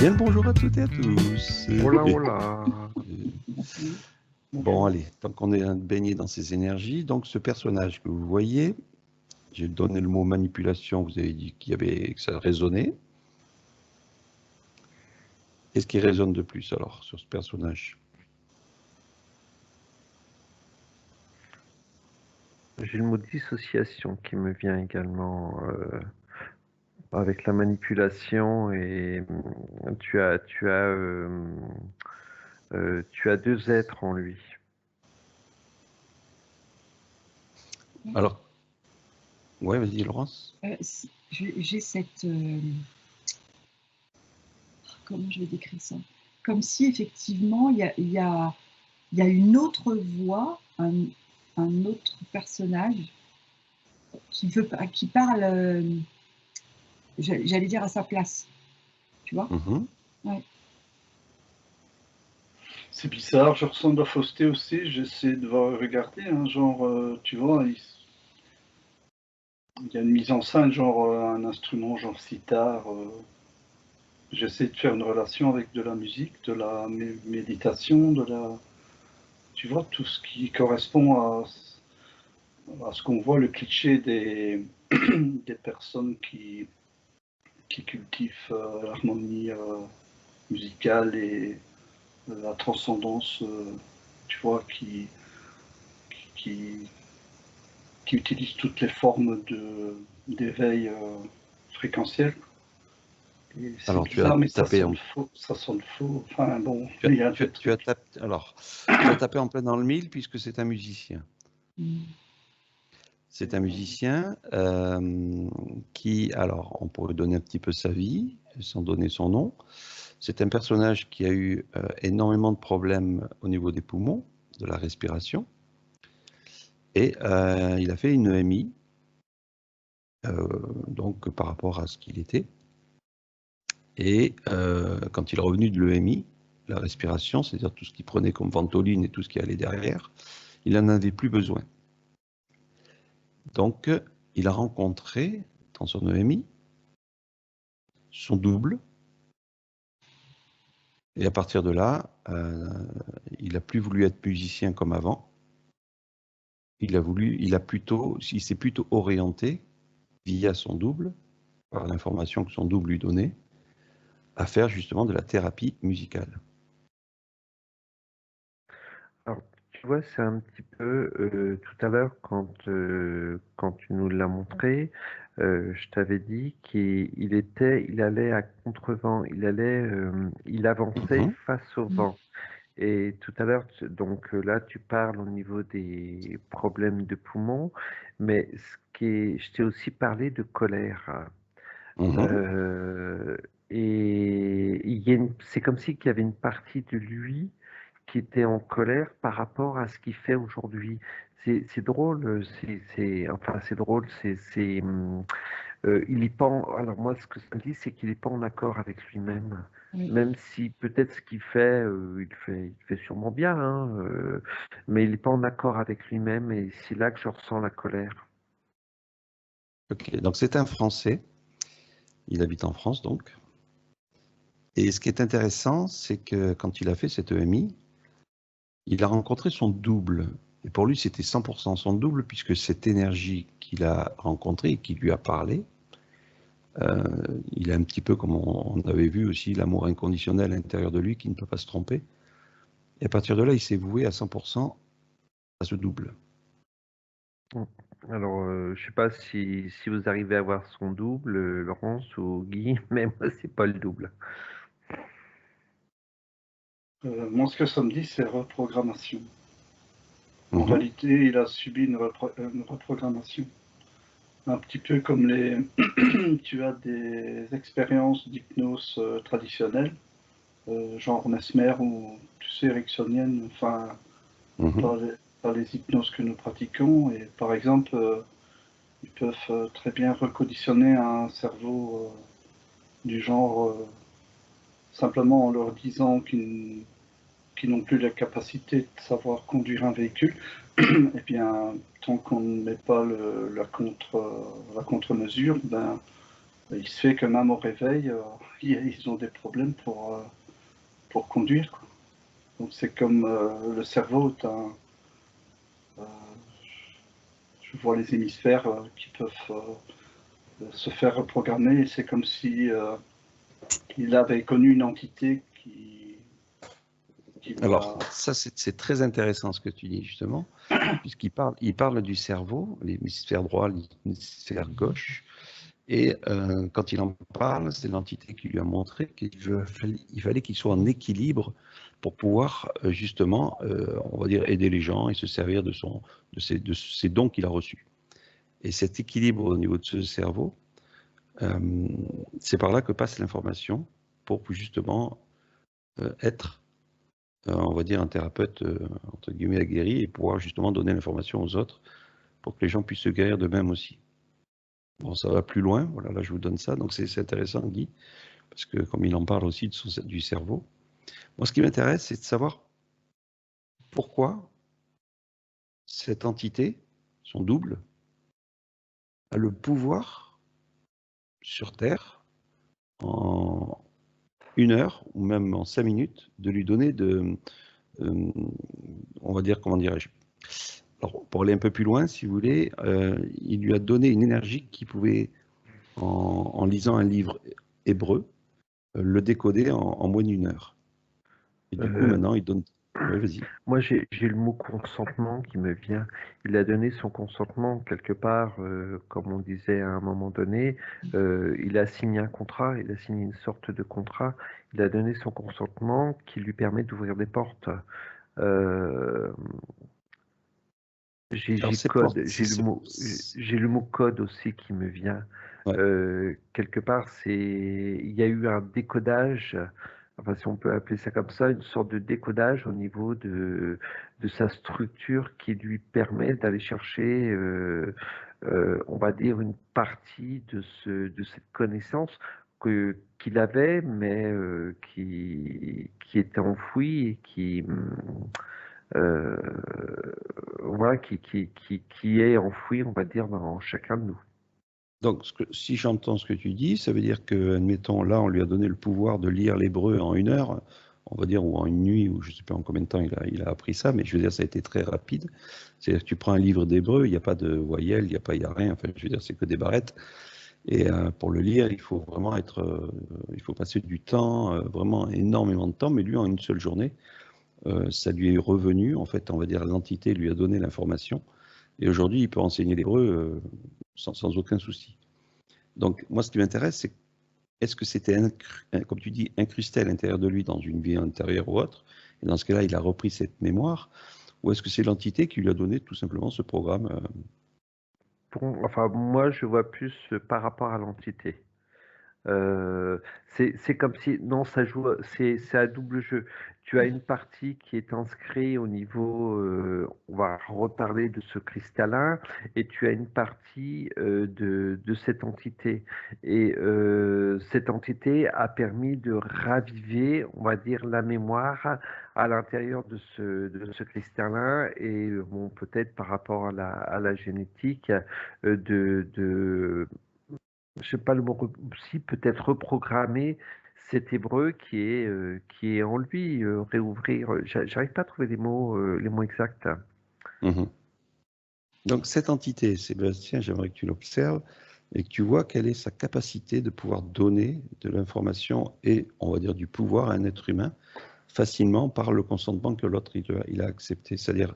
Bien le bonjour à toutes et à tous. Hola, hola. Bon, allez, tant qu'on est baigné dans ces énergies, donc ce personnage que vous voyez, j'ai donné le mot manipulation, vous avez dit que ça résonnait. Qu'est-ce qui résonne de plus alors sur ce personnage? J'ai le mot dissociation qui me vient également avec la manipulation et tu as deux êtres en lui. Alors, ouais, vas-y Laurence. J'ai cette... comment je vais décrire ça? Comme si effectivement il y a une autre voix, un autre personnage qui parle, j'allais dire à sa place, tu vois? Ouais. C'est bizarre, je ressens de la fausseté aussi, j'essaie de regarder, hein, genre, tu vois, il y a une mise en scène, genre un instrument, genre sitar. J'essaie de faire une relation avec de la musique, de la méditation, tu vois, tout ce qui correspond à ce qu'on voit, le cliché des personnes qui cultivent l'harmonie musicale et la transcendance, tu vois, qui utilise toutes les formes d'éveil fréquentiel. Et Alors, bizarre, mais tapé ça sonne faux. Enfin bon, tu as tapé en plein dans le mille puisque c'est un musicien. C'est un musicien qui, alors, on pourrait donner un petit peu sa vie, sans donner son nom. C'est un personnage qui a eu énormément de problèmes au niveau des poumons, de la respiration. Et il a fait une EMI, donc par rapport à ce qu'il était. Et quand il est revenu de l'EMI, la respiration, c'est-à-dire tout ce qu'il prenait comme ventoline et tout ce qui allait derrière, il n'en avait plus besoin. Donc, il a rencontré, dans son EMI, son double. Et à partir de là, il n'a plus voulu être musicien comme avant. Il s'est plutôt orienté via son double, par l'information que son double lui donnait, à faire justement de la thérapie musicale. Alors, tu vois, c'est un petit peu tout à l'heure quand tu nous l'as montré, je t'avais dit il allait à contrevent, il avançait face au vent. Et tout à l'heure, donc là, tu parles au niveau des problèmes de poumons, mais je t'ai aussi parlé de colère. Et c'est comme si qu'il y avait une partie de lui qui était en colère par rapport à ce qu'il fait aujourd'hui. C'est drôle, c'est drôle, il est pas alors moi ce que ça me dit c'est qu'il n'est pas en accord avec lui-même. Oui. Même si peut-être ce qu'il fait, il fait sûrement bien, hein, mais il n'est pas en accord avec lui-même et c'est là que je ressens la colère. Ok, donc c'est un Français, il habite en France donc. Et ce qui est intéressant, c'est que quand il a fait cette EMI, il a rencontré son double. Et pour lui, c'était 100% son double, puisque cette énergie qu'il a rencontrée et qui lui a parlé, il a un petit peu, comme on avait vu aussi, l'amour inconditionnel à l'intérieur de lui qui ne peut pas se tromper. Et à partir de là, il s'est voué à 100% à ce double. Alors, je sais pas si vous arrivez à voir son double, Laurence ou Guy, mais moi, c'est pas le double. moi, ce que ça me dit, c'est reprogrammation. En réalité, il a subi une reprogrammation. Un petit peu comme tu as des expériences d'hypnose traditionnelles, genre Mesmer ou, tu sais, ericksonienne, enfin, par les hypnoses que nous pratiquons. Et par exemple, ils peuvent très bien reconditionner un cerveau du genre simplement en leur disant qu'ils n'ont plus la capacité de savoir conduire un véhicule. Et bien, tant qu'on ne met pas la contre-mesure, ben, Il se fait que même au réveil, ils ont des problèmes pour conduire, quoi. Donc c'est comme le cerveau, je vois les hémisphères qui peuvent se faire reprogrammer. C'est comme si il avait connu une entité qui Alors, ça, c'est très intéressant ce que tu dis, justement, puisqu'il parle du cerveau, l'hémisphère droit, l'hémisphère gauche, et quand il en parle, c'est l'entité qui lui a montré qu'il fallait qu'il soit en équilibre pour pouvoir, justement, on va dire, aider les gens et se servir de ses dons qu'il a reçus. Et cet équilibre au niveau de ce cerveau, c'est par là que passe l'information pour justement être, on va dire, un thérapeute, entre guillemets, aguerri et pouvoir justement donner l'information aux autres pour que les gens puissent se guérir d'eux-mêmes aussi. Bon, ça va plus loin, voilà, là je vous donne ça, donc c'est intéressant Guy, parce que comme il en parle aussi du cerveau, moi ce qui m'intéresse c'est de savoir pourquoi cette entité, son double, a le pouvoir sur Terre en 1 heure ou même en 5 minutes de lui donner on va dire, comment dirais-je, alors pour aller un peu plus loin si vous voulez, il lui a donné une énergie qui pouvait, en lisant un livre hébreu, le décoder en moins d'1 heure. Et du coup, maintenant, il donne... Oui, vas-y. Moi, j'ai le mot consentement qui me vient. Il a donné son consentement quelque part, comme on disait à un moment donné. Il a signé un contrat, il a signé une sorte de contrat. Il a donné son consentement qui lui permet d'ouvrir des portes. J'ai le mot code aussi qui me vient. Ouais. Quelque part, il y a eu un décodage, enfin si on peut appeler ça comme ça, une sorte de décodage au niveau de sa structure qui lui permet d'aller chercher, on va dire, une partie de cette connaissance qu'il avait, mais qui était enfouie et qui... voilà, qui est enfoui, on va dire, dans chacun de nous. Donc, si j'entends ce que tu dis, ça veut dire que, admettons, là, on lui a donné le pouvoir de lire l'hébreu en 1 heure, on va dire, ou en une nuit, ou je ne sais pas en combien de temps il a appris ça, mais je veux dire, ça a été très rapide. C'est-à-dire que tu prends un livre d'hébreu, il n'y a pas de voyelles, il n'y a rien, enfin, je veux dire, c'est que des barrettes. Et pour le lire, il faut vraiment il faut passer du temps, vraiment énormément de temps, mais lui, en une seule journée, ça lui est revenu, en fait, on va dire, l'entité lui a donné l'information, et aujourd'hui, il peut enseigner l'hébreu sans aucun souci. Donc, moi, ce qui m'intéresse, c'est est-ce que c'était, comme tu dis, incrusté à l'intérieur de lui dans une vie intérieure ou autre, et dans ce cas-là, il a repris cette mémoire, ou est-ce que c'est l'entité qui lui a donné tout simplement ce programme Enfin, moi, je vois plus par rapport à l'entité. C'est comme si, non, ça joue, c'est à double jeu. Tu as une partie qui est inscrite au niveau, on va reparler de ce cristallin, et tu as une partie de cette entité. Et cette entité a permis de raviver, on va dire, la mémoire à l'intérieur de ce cristallin, et bon, peut-être par rapport à la génétique, je sais pas le mot, si peut-être reprogrammer cet hébreu qui est en lui, réouvrir. J'arrive pas à trouver les mots exacts. Mmh. Donc cette entité, Sébastien, j'aimerais que tu l'observes et que tu vois quelle est sa capacité de pouvoir donner de l'information et, on va dire, du pouvoir à un être humain facilement par le consentement que l'autre il a accepté. C'est-à-dire,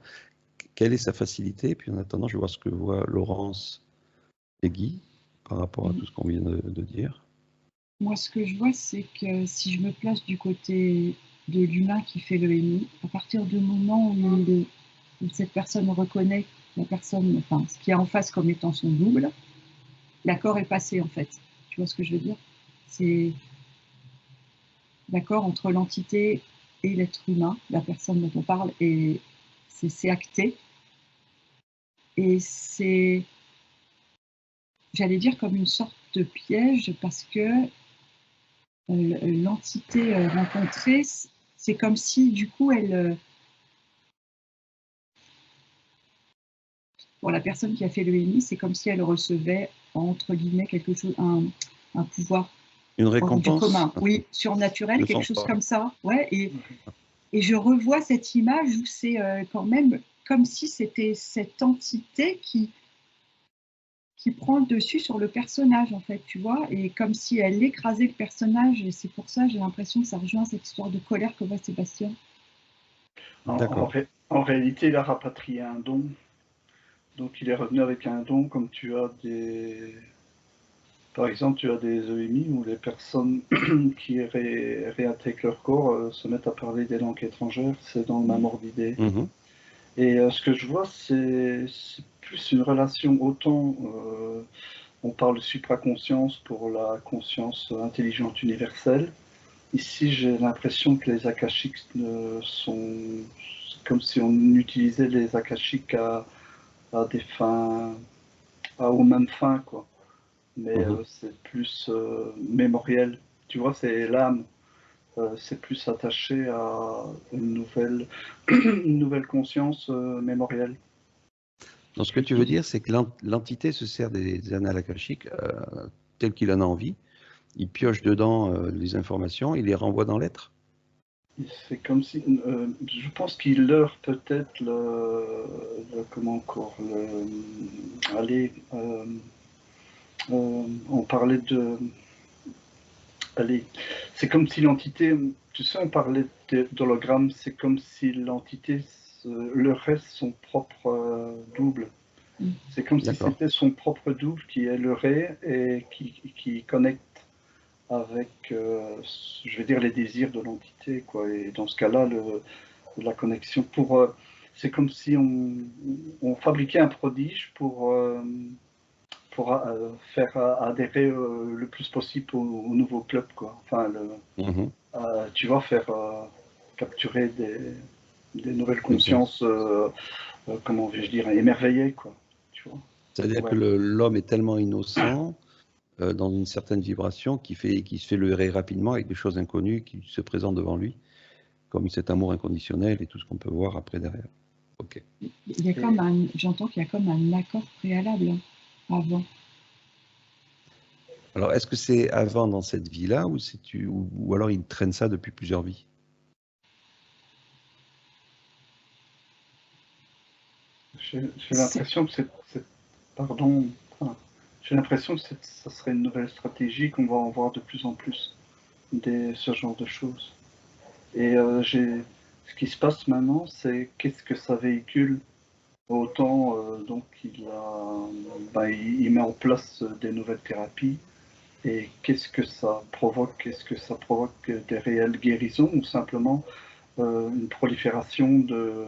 quelle est sa facilité? Et puis en attendant, je vais voir ce que voient Laurence et Guy par rapport à tout ce qu'on vient de dire. Moi, ce que je vois, c'est que si je me place du côté de l'humain qui fait le MI, à partir du moment où cette personne reconnaît la personne, enfin, ce qui est en face comme étant son double, l'accord est passé en fait. Tu vois ce que je veux dire? C'est l'accord entre l'entité et l'être humain, la personne dont on parle, et c'est acté. Et c'est, j'allais dire, comme une sorte de piège parce que l'entité rencontrée, c'est comme si du coup elle... Pour la personne qui a fait le MI, c'est comme si elle recevait, entre guillemets, quelque chose, un pouvoir Une du récompense, commun, oui, surnaturel, le quelque sens chose pas. comme ça. Ouais, et je revois cette image où c'est quand même comme si c'était cette entité qui prend le dessus sur le personnage, en fait, tu vois, et comme si elle écrasait le personnage, et c'est pour ça, j'ai l'impression que ça rejoint cette histoire de colère que voit Sébastien. D'accord. En réalité, il a rapatrié un don. Donc il est revenu avec un don, comme tu as des... Par exemple, tu as des EMI où les personnes qui réintègrent leur corps se mettent à parler des langues étrangères, c'est dans le même ordre d'idée. Mhm. Et ce que je vois, c'est plus une relation, autant on parle de supraconscience pour la conscience intelligente universelle. Ici, j'ai l'impression que les akashiques sont comme si on utilisait les akashiques à des fins, aux mêmes fins, quoi. Mais c'est plus mémoriel. Tu vois, c'est l'âme. C'est plus attaché à une nouvelle conscience mémorielle. Donc, ce que tu veux dire, c'est que l'entité se sert des annales akashiques telles qu'il en a envie. Il pioche dedans les informations, il les renvoie dans l'être. C'est comme si, je pense qu'il leurre peut-être comment encore, allez, on parlait de, allez, c'est comme si l'entité, tu sais, on parlait d'hologramme, c'est comme si l'entité leurrait son propre double. C'est comme si c'était son propre double qui est leurré et qui connecte avec, je vais dire, les désirs de l'entité, quoi. Et dans ce cas-là, la connexion c'est comme si on fabriquait un prodige pour faire adhérer le plus possible au nouveau club, quoi. Enfin, tu vas faire capturer des nouvelles consciences, comment vais-je dire, émerveillées, quoi. C'est-à-dire que l'homme est tellement innocent dans une certaine vibration qui se fait leurrer rapidement avec des choses inconnues qui se présentent devant lui, comme cet amour inconditionnel et tout ce qu'on peut voir après derrière. Ok. Il y a j'entends qu'il y a comme un accord préalable avant. Alors, est-ce que c'est avant dans cette vie-là ou alors il traîne ça depuis plusieurs vies? J'ai l'impression que pardon, j'ai l'impression que ça serait une nouvelle stratégie qu'on va en voir de plus en plus, ce genre de choses. Et ce qui se passe maintenant, c'est qu'est-ce que ça véhicule. Autant donc il met en place des nouvelles thérapies. Et qu'est-ce que ça provoque? Est-ce que ça provoque des réelles guérisons ou simplement une prolifération de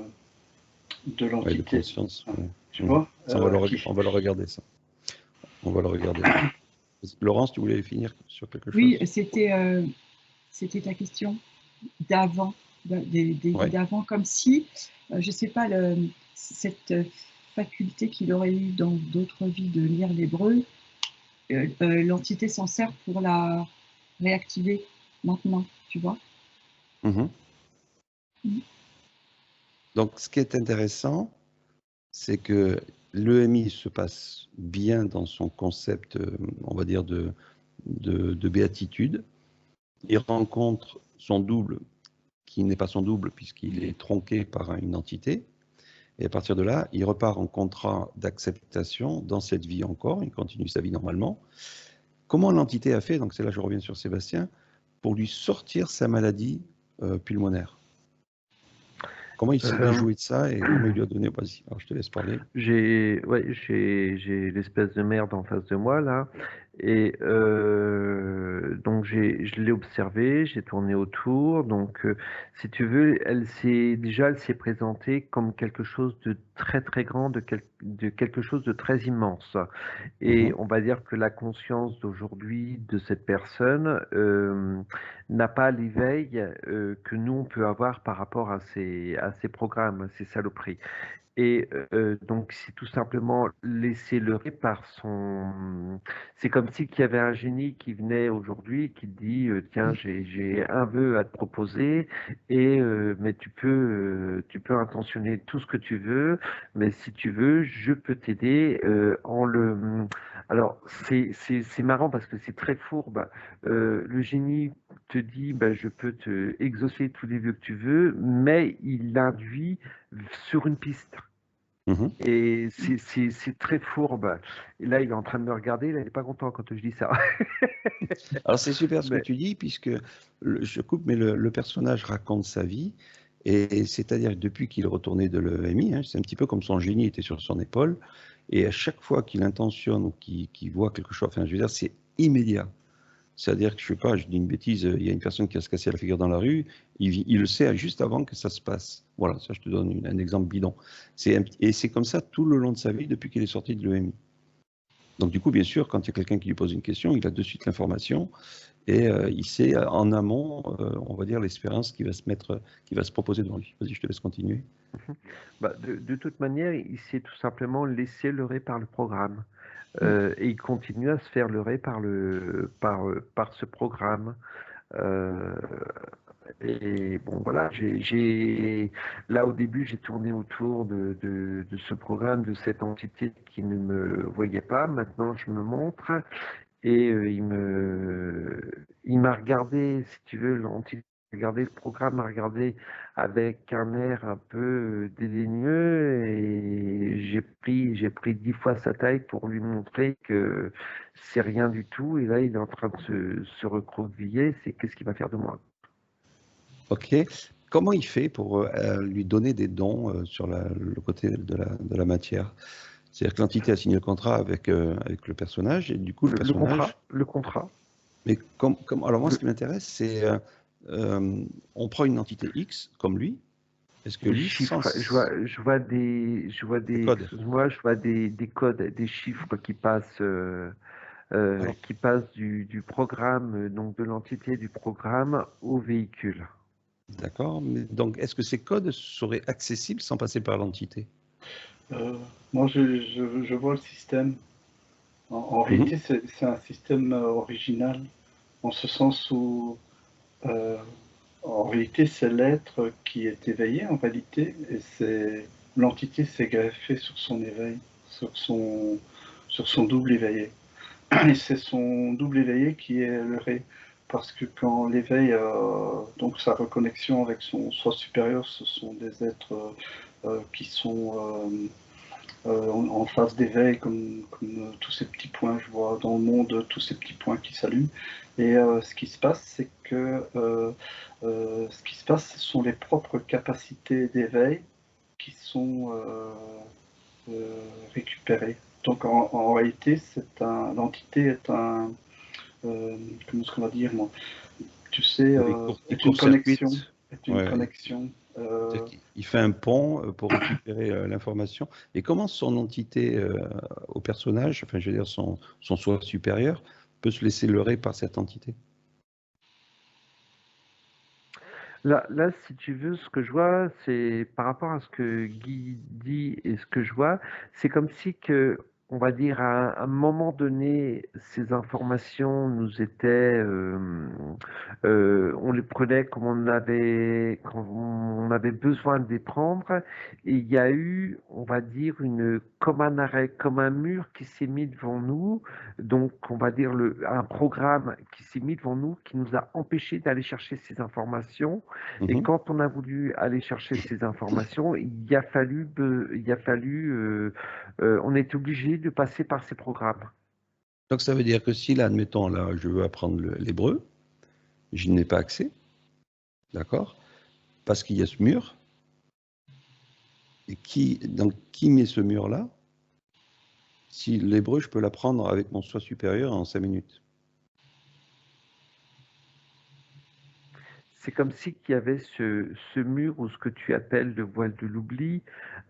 l'entité? De conscience. Tu vois ça, on va le regarder, ça. On va le regarder. Laurence, tu voulais finir sur quelque chose? Oui, c'était ta question d'avant, des vies d'avant, comme si, je ne sais pas, cette faculté qu'il aurait eu dans d'autres vies de lire l'hébreu, l'entité s'en sert pour la réactiver maintenant, tu vois. Donc, ce qui est intéressant, c'est que l'EMI se passe bien dans son concept, on va dire, de béatitude. Il rencontre son double, qui n'est pas son double, puisqu'il est tronqué par une entité. Et à partir de là, il repart en contrat d'acceptation dans cette vie encore. Il continue sa vie normalement. Comment l'entité a fait, donc c'est là que je reviens sur Sébastien, pour lui sortir sa maladie pulmonaire? Comment il s'est déjoué de ça et comment il lui a donné... Vas-y, alors je te laisse parler. J'ai l'espèce de merde en face de moi là, et donc je l'ai observé, j'ai tourné autour. Donc, si tu veux, elle s'est présentée comme quelque chose de très très grand, de quelque chose de très immense. Et on va dire que la conscience d'aujourd'hui de cette personne n'a pas l'éveil que nous on peut avoir par rapport à ces programmes, à ces saloperies. Et donc, c'est tout simplement laisser leurrer par son... C'est comme si qu'il y avait un génie qui venait aujourd'hui qui dit tiens, j'ai un vœu à te proposer, mais tu peux intentionner tout ce que tu veux, mais si tu veux, je peux t'aider en le... Alors, c'est marrant parce que c'est très fourbe. Le génie te dit, bah, je peux te exaucer tous les vœux que tu veux, mais il l'induit sur une piste. Mhm. Et c'est très fourbe. Et là, il est en train de me regarder, là, il n'est pas content quand je dis ça. Alors c'est super ce que Mais- tu dis, puisque je coupe, mais le personnage raconte sa vie, et c'est-à-dire que depuis qu'il est retourné de l'EMI, hein, c'est un petit peu comme son génie était sur son épaule, et à chaque fois qu'il intentionne ou qu'il voit quelque chose, enfin je veux dire, c'est immédiat. C'est-à-dire que je sais pas, je dis une bêtise, il y a une personne qui va se casser la figure dans la rue, il le sait juste avant que ça se passe. Voilà, ça je te donne un exemple bidon. Et c'est comme ça tout le long de sa vie depuis qu'il est sorti de l'EMI. Donc du coup, bien sûr, quand il y a quelqu'un qui lui pose une question, il a de suite l'information et il sait en amont, on va dire, l'espérance qui va se mettre, qui va se proposer devant lui. Vas-y, je te laisse continuer. Bah, de toute manière, il s'est tout simplement laissé leurrer par le programme. Et il continue à se faire leurrer par ce programme. Euh, et bon, voilà, là au début, j'ai tourné autour de ce programme, de cette entité qui ne me voyait pas. Maintenant, je me montre et il m'a regardé, si tu veux, l'entité. Regardé le programme, m'a regardé avec un air un peu dédaigneux et j'ai pris 10 fois sa taille pour lui montrer que c'est rien du tout. Et là, il est en train de se recroqueviller. C'est qu'est-ce qu'il va faire de moi? Ok. Comment il fait pour lui donner des dons sur le côté de la matière? C'est-à-dire que l'entité a signé le contrat avec le personnage et du coup le Le personnage. contrat, le contrat. Mais alors moi, ce Le- qui m'intéresse, c'est on prend une entité X comme lui. Est-ce que des lui, chiffres. sans le code, Excuse-moi, je vois des codes, des chiffres alors qui passent du programme, donc de l'entité du programme au véhicule. d'accord, mais donc est-ce que ces codes seraient accessibles sans passer par l'entité? Moi, je vois le système. En Mhm. réalité, c'est un système original, en ce sens où, euh, en réalité, c'est l'être qui est éveillé, en réalité, et c'est l'entité s'est greffée sur son éveil, sur son double éveillé. Et c'est son double éveillé qui est le ré. Parce que quand l'éveil, donc sa reconnexion avec son soi supérieur, ce sont des êtres qui sont en phase d'éveil, comme tous ces petits points, je vois dans le monde tous ces petits points qui s'allument. Et ce qui se passe, c'est que ce qui se passe, ce sont les propres capacités d'éveil qui sont récupérées. Donc en réalité, l'entité est un, comment est-ce qu'on va dire, moi, tu sais, Il est une court-circuite. connexion, est une Ouais. connexion. C'est-à-dire qu'il fait un pont pour récupérer l'information. Et comment son entité au personnage, enfin je veux dire son soi supérieur, peut se laisser leurrer par cette entité? Là, si tu veux, ce que je vois, c'est par rapport à ce que Guy dit et ce que je vois, c'est comme si que, on va dire, à un moment donné, ces informations nous étaient, on les prenait comme on avait besoin de les prendre, et il y a eu, on va dire, comme un arrêt, comme un mur qui s'est mis devant nous, donc on va dire un programme qui s'est mis devant nous, qui nous a empêchés d'aller chercher ces informations. Et Mhm. quand on a voulu aller chercher ces informations, on est obligé de passer par ces programmes. Donc ça veut dire que si là, admettons, là, je veux apprendre l'hébreu, je n'ai pas accès, d'accord? Parce qu'il y a ce mur. Et donc, qui met ce mur-là? Si l'hébreu, je peux l'apprendre avec mon soi supérieur en 5 minutes. C'est comme si qu'il y avait ce mur ou ce que tu appelles le voile de l'oubli.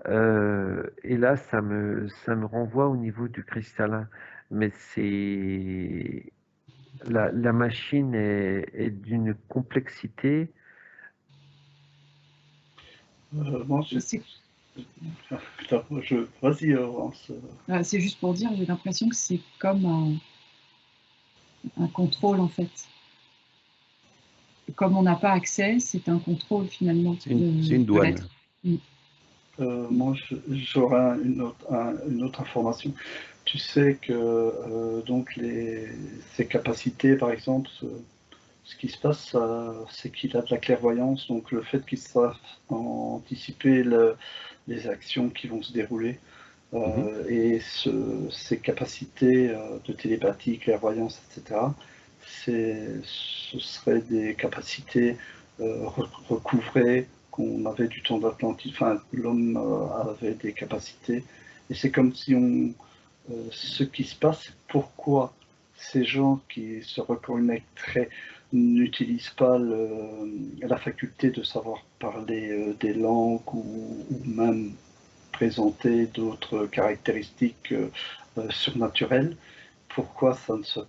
Et là, ça me renvoie au niveau du cristallin. Mais la machine est d'une complexité. Moi, vas-y, Laurence. C'est juste pour dire, j'ai l'impression que c'est comme un contrôle en fait. Comme on n'a pas accès, c'est un contrôle finalement C'est une douane. l'être. Moi, j'aurais une autre information. Tu sais que donc ses capacités, par exemple, ce qui se passe, c'est qu'il a de la clairvoyance, donc le fait qu'il sache anticiper les actions qui vont se dérouler, et ses capacités de télépathie, clairvoyance, etc., ce seraient des capacités recouvrées qu'on avait du temps d'Atlantide. Enfin, l'homme avait des capacités, et c'est comme si ce qui se passe, c'est pourquoi ces gens qui se reconnecteraient n'utilisent pas la faculté de savoir parler des langues ou même présenter d'autres caractéristiques surnaturelles. Pourquoi ça ne se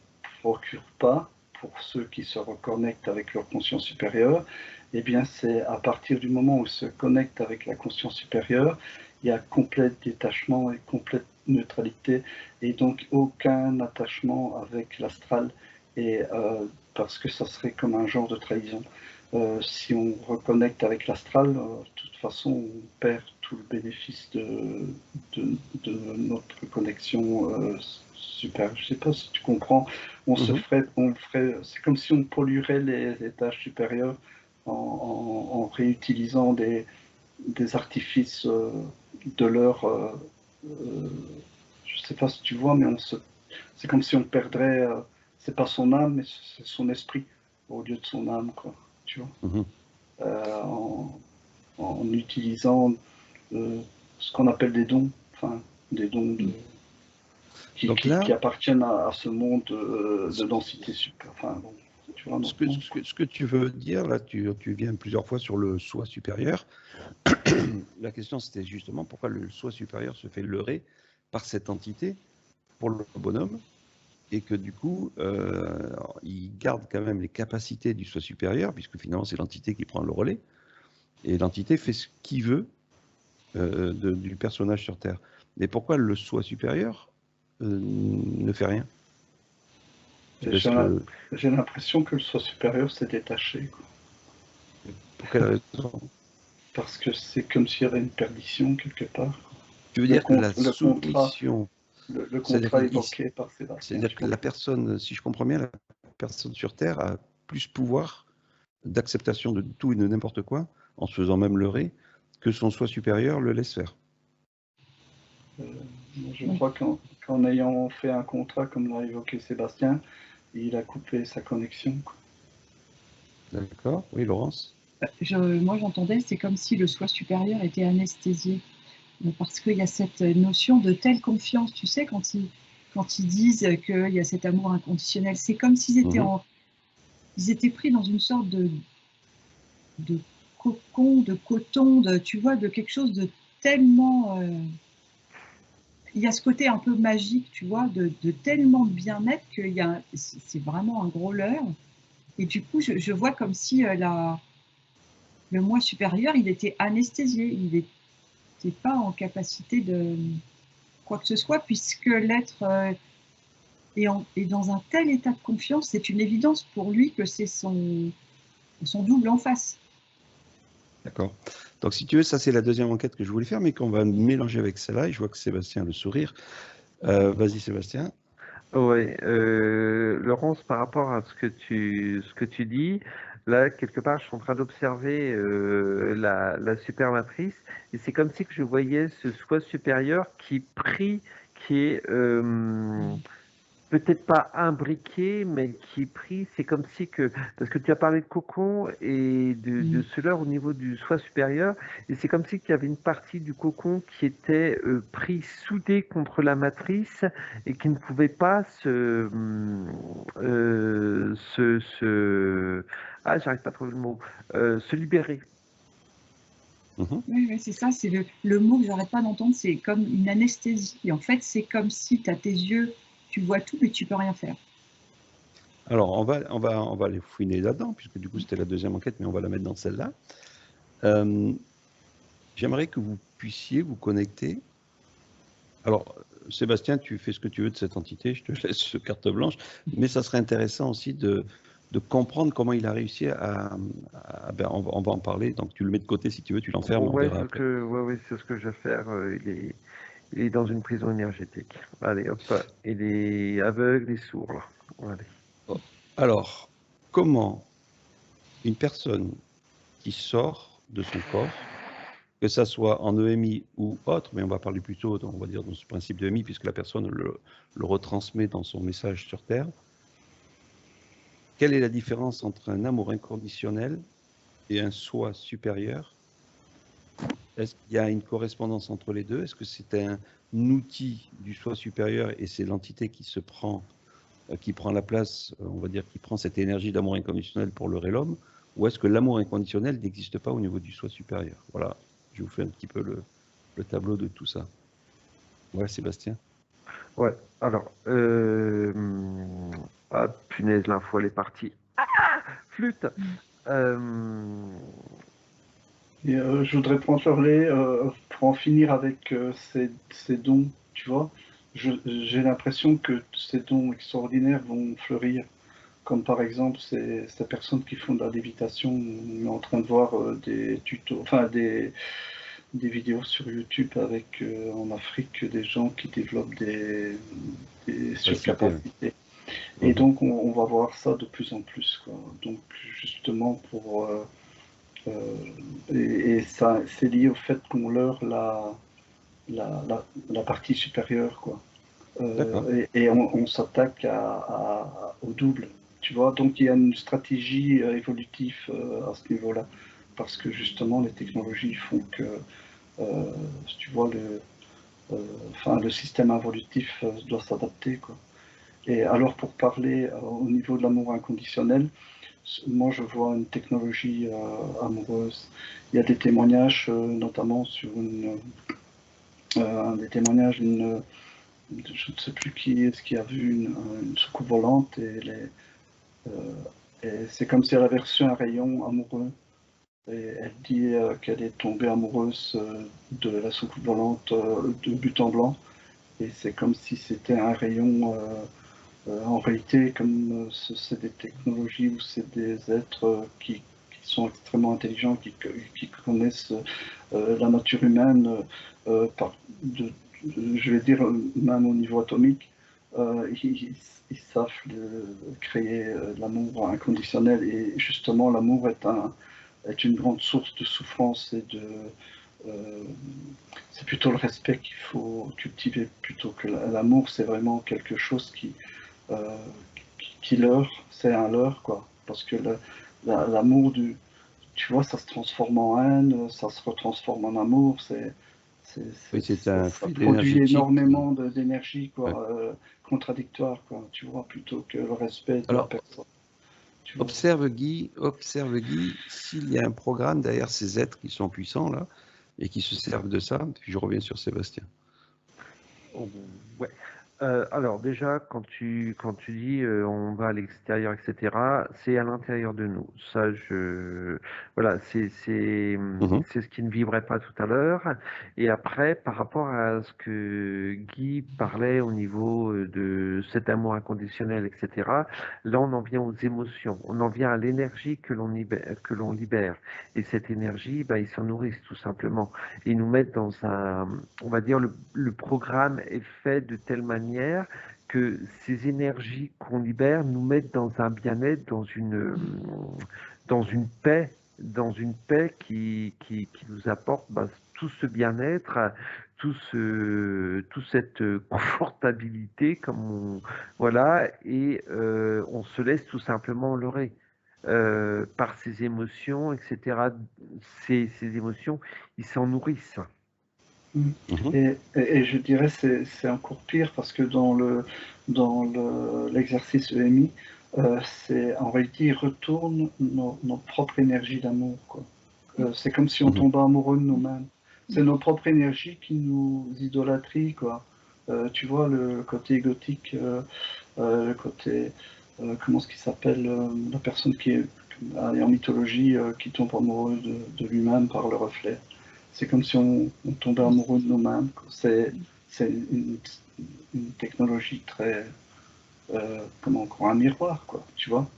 procure pas pour ceux qui se reconnectent avec leur conscience supérieure? Eh bien, c'est à partir du moment où ils se connectent avec la conscience supérieure, il y a complet détachement et complète neutralité, et donc aucun attachement avec l'astral, et parce que ça serait comme un genre de trahison. Si on reconnecte avec l'astral, de toute façon, on perd tout le bénéfice de notre connexion super. Je ne sais pas si tu comprends. C'est comme si on polluerait les étages supérieurs en réutilisant des artifices de leur. Je ne sais pas si tu vois, mais c'est comme si on perdrait. C'est pas son âme, mais c'est son esprit au lieu de son âme, quoi. Tu vois. En utilisant ce qu'on appelle des dons, enfin des dons qui appartiennent à ce monde de densité super. Enfin, bon, tu vois, ce que tu veux dire, là, tu viens plusieurs fois sur le soi supérieur. La question, c'était justement pourquoi le soi supérieur se fait leurrer par cette entité pour le bonhomme, et que du coup, il garde quand même les capacités du soi supérieur, puisque finalement, c'est l'entité qui prend le relais, et l'entité fait ce qu'il veut du personnage sur Terre. Mais pourquoi le soi supérieur ne fait rien? J'ai l'impression que le soi supérieur s'est détaché, quoi. Pour quelle raison? Parce que c'est comme s'il y avait une perdition quelque part. Tu veux dire que la soumission... Le contrat évoqué par Sébastien. C'est-à-dire que la personne, si je comprends bien, la personne sur Terre a plus pouvoir d'acceptation de tout et de n'importe quoi, en se faisant même leurrer, que son soi supérieur le laisse faire. Je crois qu'en ayant fait un contrat, comme l'a évoqué Sébastien, il a coupé sa connexion. D'accord. Oui, Laurence? Moi, j'entendais, c'est comme si le soi supérieur était anesthésié. Parce qu'il y a cette notion de telle confiance, tu sais, quand ils disent qu'il y a cet amour inconditionnel, c'est comme s'ils étaient, ils étaient pris dans une sorte de cocon, de coton, tu vois, de quelque chose de tellement... il y a ce côté un peu magique, tu vois, de tellement de bien-être que c'est vraiment un gros leurre. Et du coup, je vois comme si le moi supérieur, il était anesthésié, il n'était pas en capacité de quoi que ce soit, puisque l'être est dans un tel état de confiance, c'est une évidence pour lui que c'est son double en face. D'accord. Donc, si tu veux, ça, c'est la deuxième enquête que je voulais faire, mais qu'on va mélanger avec celle-là. Et je vois que Sébastien a le sourire. Vas-y, Sébastien. Oui, Laurence, par rapport à ce que tu dis, là, quelque part, je suis en train d'observer la supermatrice, et c'est comme si que je voyais ce soi supérieur qui est peut-être pas imbriqué, mais qui est pris. C'est comme si que, parce que tu as parlé de cocon et de cela au niveau du soi supérieur, et c'est comme si qu'il y avait une partie du cocon qui était pris soudé contre la matrice et qui ne pouvait pas j'arrive pas à trouver le mot, se libérer. Oui, c'est ça, c'est le mot que j'arrête pas d'entendre, c'est comme une anesthésie. Et en fait, c'est comme si tu as tes yeux, tu vois tout, mais tu peux rien faire. Alors, on va aller fouiner là-dedans, puisque du coup, c'était la deuxième enquête, mais on va la mettre dans celle-là. J'aimerais que vous puissiez vous connecter. Alors, Sébastien, tu fais ce que tu veux de cette entité, je te laisse carte blanche, mais ça serait intéressant aussi de de comprendre comment il a réussi ben, on va en parler, donc tu le mets de côté si tu veux, tu l'enfermes, on verra après. Ouais, c'est ce que je vais faire. Il est dans une prison énergétique. Allez, hop, il est aveugle et sourd, là. Allez. Alors, comment une personne qui sort de son corps, que ça soit en EMI ou autre, mais on va parler plutôt, on va dire, dans ce principe de EMI, puisque la personne le retransmet dans son message sur Terre, quelle est la différence entre un amour inconditionnel et un soi supérieur? Est-ce qu'il y a une correspondance entre les deux? Est-ce que c'est un outil du soi supérieur et c'est l'entité qui prend la place, on va dire, qui prend cette énergie d'amour inconditionnel pour leurrer l'homme? Ou est-ce que l'amour inconditionnel n'existe pas au niveau du soi supérieur? Voilà, je vous fais un petit peu le tableau de tout ça. Ouais, Sébastien? Ouais, alors, ah, punaise, l'info, elle est partie. Ah, flûte. Et, je voudrais pour en finir avec ces dons, tu vois. J'ai l'impression que ces dons extraordinaires vont fleurir. Comme par exemple ces personnes qui font de la lévitation. On est en train de voir des tutos, enfin des vidéos sur YouTube avec en Afrique des gens qui développent des surcapacités. Et donc on va voir ça de plus en plus, quoi. Donc justement pour et ça c'est lié au fait qu'on leurre la partie supérieure, quoi. Et on s'attaque au double, tu vois. Donc il y a une stratégie évolutive à ce niveau-là, parce que justement les technologies font que, tu vois, le système évolutif doit s'adapter, quoi. Et alors pour parler au niveau de l'amour inconditionnel, moi je vois une technologie amoureuse. Il y a des témoignages, notamment sur un des témoignages d'une je ne sais plus qui est-ce qui a vu une soucoupe volante et c'est comme si elle avait reçu un rayon amoureux. Et elle dit qu'elle est tombée amoureuse de la soucoupe volante de but en blanc. Et c'est comme si c'était un rayon, en réalité, comme c'est des technologies ou c'est des êtres qui sont extrêmement intelligents, qui connaissent la nature humaine je vais dire même au niveau atomique, ils savent créer l'amour inconditionnel. Et justement, l'amour est une grande source de souffrance et c'est plutôt le respect qu'il faut cultiver plutôt que l'amour. C'est vraiment quelque chose qui leurre, c'est un leurre, quoi. Parce que l'amour, tu vois, ça se transforme en haine, ça se retransforme en amour. Ça produit énormément d'énergie, quoi, contradictoire, quoi, tu vois, plutôt que le respect de la personne. Observe Guy, s'il y a un programme derrière ces êtres qui sont puissants là et qui se servent de ça, puis je reviens sur Sébastien. Ouais. Alors déjà, quand tu dis on va à l'extérieur, etc., c'est à l'intérieur de nous. Ça, voilà, c'est ce qui ne vibrait pas tout à l'heure. Et après, par rapport à ce que Guy parlait au niveau de cet amour inconditionnel, etc., là, on en vient aux émotions, on en vient à l'énergie que l'on libère. Et cette énergie, bah, ils s'en nourrissent tout simplement. Ils nous mettent dans on va dire, le programme est fait de telle manière que ces énergies qu'on libère nous mettent dans un bien-être, dans une paix qui nous apporte tout ce bien-être, toute cette confortabilité, voilà, et on se laisse tout simplement leurrer par ces émotions, etc. Ces émotions, ils s'en nourrissent. Et je dirais c'est encore pire parce que dans l'exercice EMI, c'est en réalité ils retournent nos propres énergies d'amour, quoi. C'est comme si on tombait amoureux de nous-mêmes. C'est nos propres énergies qui nous idolâtrient, quoi. Tu vois le côté égotique, le côté comment est-ce qu'il s'appelle la personne qui est en mythologie qui tombe amoureux de lui-même par le reflet. C'est comme si on tombait amoureux de nous-mêmes. C'est une technologie très, comment, un miroir, quoi, tu vois.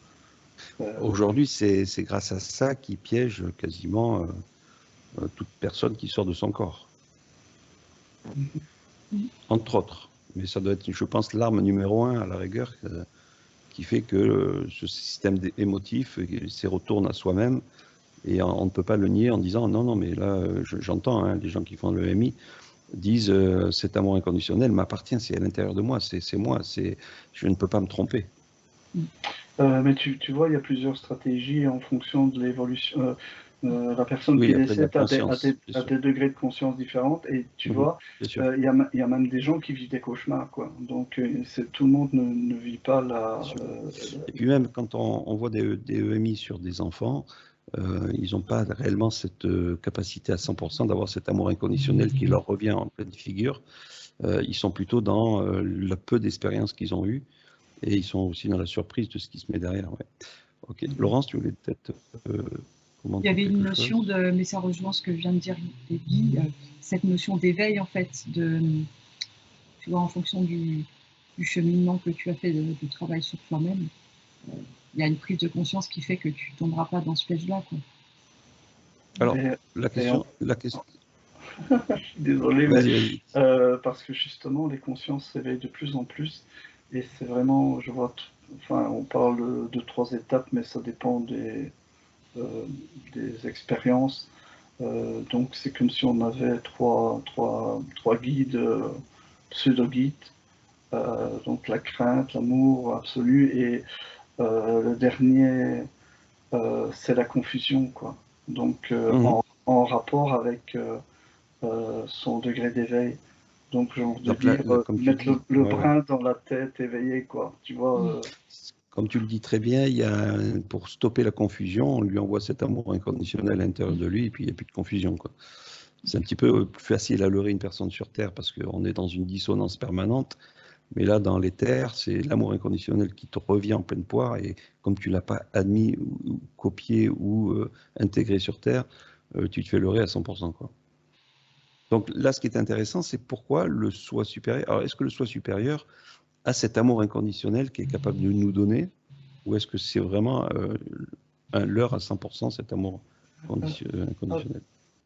Aujourd'hui, c'est grâce à ça qu'il piège quasiment toute personne qui sort de son corps. Entre autres. Mais ça doit être, je pense, l'arme numéro 1 à la rigueur qui fait que ce système émotif se retourne à soi-même et on ne peut pas le nier en disant non, non, mais là, j'entends les gens qui font le EMI disent cet amour inconditionnel m'appartient, c'est à l'intérieur de moi, c'est moi, je ne peux pas me tromper. Mais tu vois, il y a plusieurs stratégies en fonction de l'évolution. La personne qui décède a des degrés de conscience différents et tu vois, il y a même des gens qui vivent des cauchemars, quoi. Donc tout le monde ne vit pas la. Et puis même quand on voit des EMI sur des enfants, ils n'ont pas réellement cette capacité à 100% d'avoir cet amour inconditionnel qui leur revient en pleine figure. Ils sont plutôt dans le peu d'expérience qu'ils ont eu et ils sont aussi dans la surprise de ce qui se met derrière. Ouais. Ok, Laurence, tu voulais peut-être il y avait une notion de, mais ça rejoint ce que vient de dire Guy, cette notion d'éveil en fait, tu vois, en fonction du cheminement que tu as fait de travail sur toi-même, il y a une prise de conscience qui fait que tu ne tomberas pas dans ce piège-là. Alors, la question... Je suis désolé, vas-y. Parce que justement, les consciences s'éveillent de plus en plus et c'est vraiment, je vois, on parle de 3 étapes, mais ça dépend des expériences. Donc c'est comme si on avait trois guides, pseudo-guides, donc la crainte, l'amour absolu, et le dernier, c'est la confusion, quoi. Donc en rapport avec son degré d'éveil. Donc j'ai envie de dire, mettre le brin dans la tête éveillée, quoi. Tu vois. Comme tu le dis très bien, pour stopper la confusion, on lui envoie cet amour inconditionnel à l'intérieur de lui et puis il n'y a plus de confusion, quoi. C'est un petit peu plus facile à leurrer une personne sur Terre parce qu'on est dans une dissonance permanente. Mais là, dans les terres, c'est l'amour inconditionnel qui te revient en pleine poire et comme tu ne l'as pas admis, ou copié ou intégré sur Terre, tu te fais leurrer à 100%, quoi. Donc là, ce qui est intéressant, c'est pourquoi le soi supérieur... Alors, est-ce que le soi supérieur a cet amour inconditionnel qui est capable de nous donner ou est-ce que c'est vraiment un leurre à 100% cet amour inconditionnel?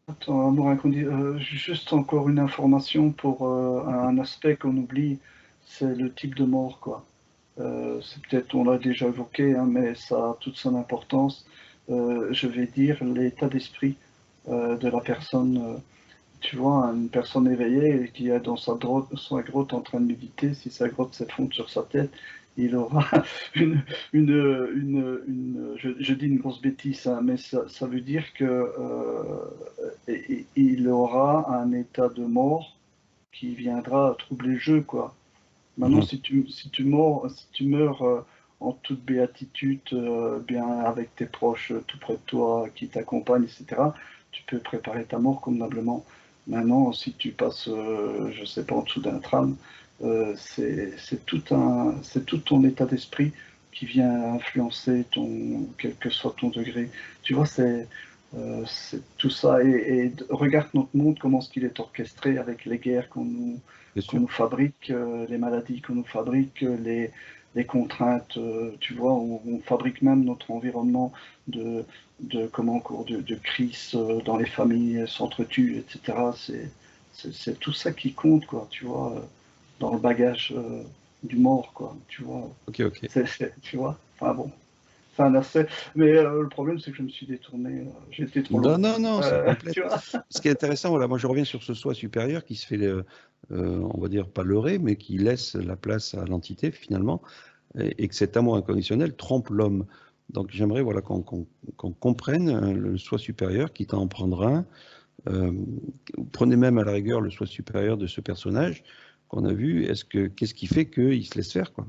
Attends, amour inconditionnel. Juste encore une information pour un aspect qu'on oublie, c'est le type de mort, quoi. C'est peut-être, on l'a déjà évoqué, hein, mais ça a toute son importance. Je vais dire l'état d'esprit de la personne. Tu vois, une personne éveillée qui est dans sa grotte en train de méditer, si sa grotte s'effondre sur sa tête, il aura je dis une grosse bêtise, hein, mais ça veut dire que il aura un état de mort qui viendra troubler le jeu, quoi. Maintenant, si tu meurs en toute béatitude, bien avec tes proches tout près de toi, qui t'accompagnent, etc., tu peux préparer ta mort convenablement. Maintenant, si tu passes, je ne sais pas, en dessous d'un tram, c'est tout ton état d'esprit qui vient influencer quel que soit ton degré. Tu vois, c'est tout ça. Et regarde notre monde, comment est-ce qu'il est orchestré avec les guerres qu'on nous fabrique, les maladies qu'on nous fabrique, les contraintes, tu vois, on fabrique même notre environnement de crise dans les familles, s'entretuent, etc. C'est tout ça qui compte, quoi, tu vois, dans le bagage du mort, quoi, tu vois. Ok. Tu vois, enfin bon, c'est un aspect. Mais le problème, c'est que je me suis détourné, j'ai été trop long. Non, c'est complet. Tu vois. Ce qui est intéressant, voilà, moi je reviens sur ce soi supérieur qui se fait, on va dire, pas leurrer, mais qui laisse la place à l'entité finalement, et que cet amour inconditionnel trompe l'homme. Donc j'aimerais voilà, qu'on comprenne le soi supérieur, quitte à en prendre un. Prenez même à la rigueur le soi supérieur de ce personnage qu'on a vu. Qu'est-ce qui fait qu'il se laisse faire, quoi?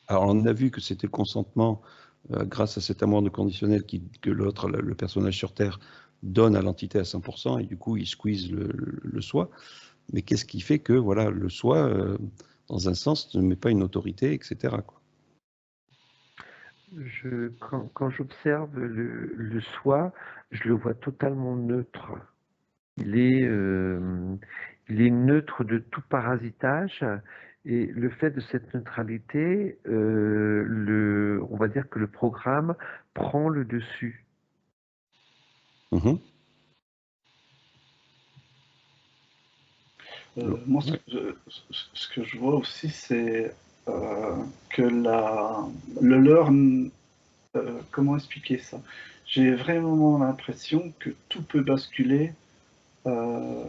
Alors on a vu que c'était le consentement grâce à cet amour inconditionnel que l'autre, le personnage sur Terre, donne à l'entité à 100% et du coup il squeeze le soi. Mais qu'est-ce qui fait que voilà, le soi, dans un sens, ne met pas une autorité, etc., quoi. Quand j'observe le soi, je le vois totalement neutre. Il est neutre de tout parasitage Et le fait de cette neutralité, on va dire que le programme prend le dessus. Mhm. Moi, Ouais. ce que je vois aussi, c'est que le learn, comment expliquer ça? J'ai vraiment l'impression que tout peut basculer. euh,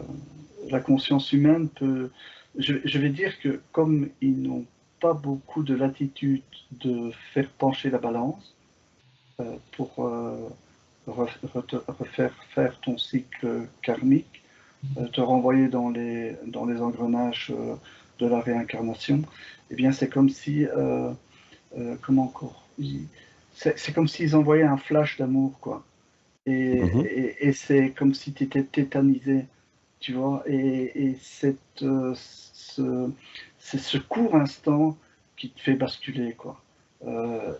la conscience humaine peut. Je vais dire que comme ils n'ont pas beaucoup de latitude de faire pencher la balance pour refaire faire ton cycle karmique, te renvoyer dans les engrenages de la réincarnation, eh bien c'est comme si, comment encore, c'est comme s'ils envoyaient un flash d'amour, quoi. Mhm. Et c'est comme si tu étais tétanisé, tu vois. Et c'est ce court instant qui te fait basculer, quoi.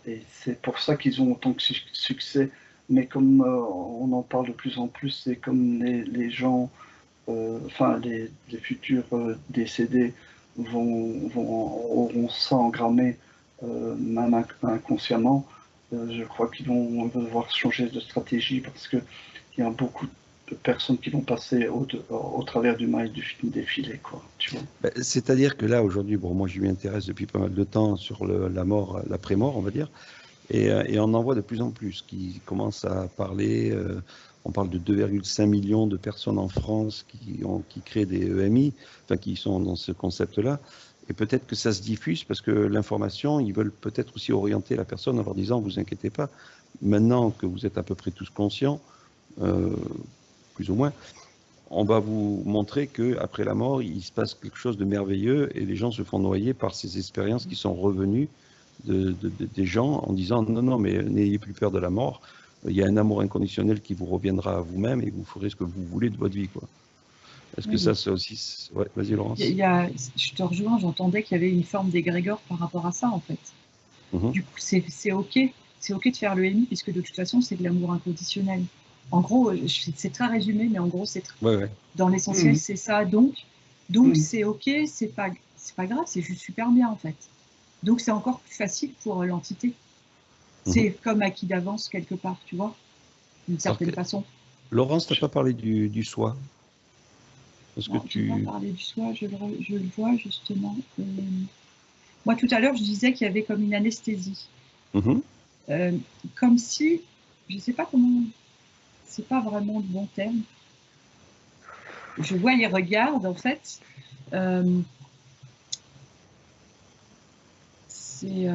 Et c'est pour ça qu'ils ont autant de succès. Mais comme on en parle de plus en plus, c'est comme les gens, enfin les futurs décédés auront ça engrammé, même inconsciemment. Je crois qu'ils vont devoir changer de stratégie parce qu'il y a beaucoup de personnes qui vont passer au travers du mail du film défilé, quoi, tu vois. Ben, c'est-à-dire que là, aujourd'hui, bon, moi, je m'y intéresse depuis pas mal de temps sur la mort, l'après-mort, on va dire, et on en voit de plus en plus qui commencent à parler. On parle de 2,5 millions de personnes en France qui créent des EMI, enfin, qui sont dans ce concept-là. Et peut-être que ça se diffuse parce que l'information, ils veulent peut-être aussi orienter la personne en leur disant, vous inquiétez pas, maintenant que vous êtes à peu près tous conscients, euh, plus ou moins, on va vous montrer qu'après la mort, il se passe quelque chose de merveilleux et les gens se font noyer par ces expériences qui sont revenues des gens en disant non, non, mais n'ayez plus peur de la mort. Il y a un amour inconditionnel qui vous reviendra à vous-même et vous ferez ce que vous voulez de votre vie, quoi. Est-ce que Oui, ça, c'est aussi... Ouais, vas-y, Laurence. je te rejoins, j'entendais qu'il y avait une forme d'égrégore par rapport à ça, en fait. Mhm. Du coup, c'est OK. C'est OK de faire le MI, puisque de toute façon, c'est de l'amour inconditionnel. En gros, c'est très résumé, mais en gros, Ouais, ouais. dans l'essentiel, Mhm. c'est ça. Donc c'est OK, c'est pas grave, c'est juste super bien, en fait. Donc, c'est encore plus facile pour l'entité. Mhm. C'est comme acquis d'avance, quelque part, tu vois, d'une Alors, certaine façon. Laurence, tu n'as pas parlé du soi. Est-ce que Non, j'ai pas tu... parlé du soi, je le vois, justement. Moi, tout à l'heure, je disais qu'il y avait comme une anesthésie. Mhm. Comme si, je sais pas comment, c'est pas vraiment le bon terme. Je vois les regards, en fait. Euh, c'est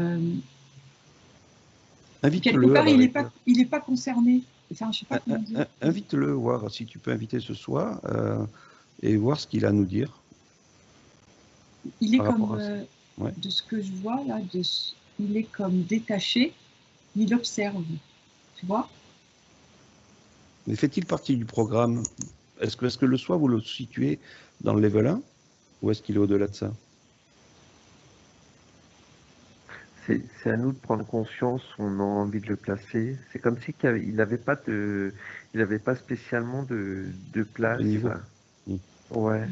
quelque Invite-le à part, la rigueur. il est pas concerné. Enfin, je sais pas comment dire. Invite-le, voir si tu peux inviter ce soir et voir ce qu'il a à nous dire Il est par rapport comme, à ça. Ouais. de ce que je vois là, il est comme détaché. Il observe, tu vois. Mais fait-il partie du programme? Est-ce que le soi, vous le situez dans le level 1 ou est-ce qu'il est au-delà de ça? C'est à nous de prendre conscience où on a envie de le placer. C'est comme si il n'avait pas spécialement de De place. niveau? Mm. Ouais.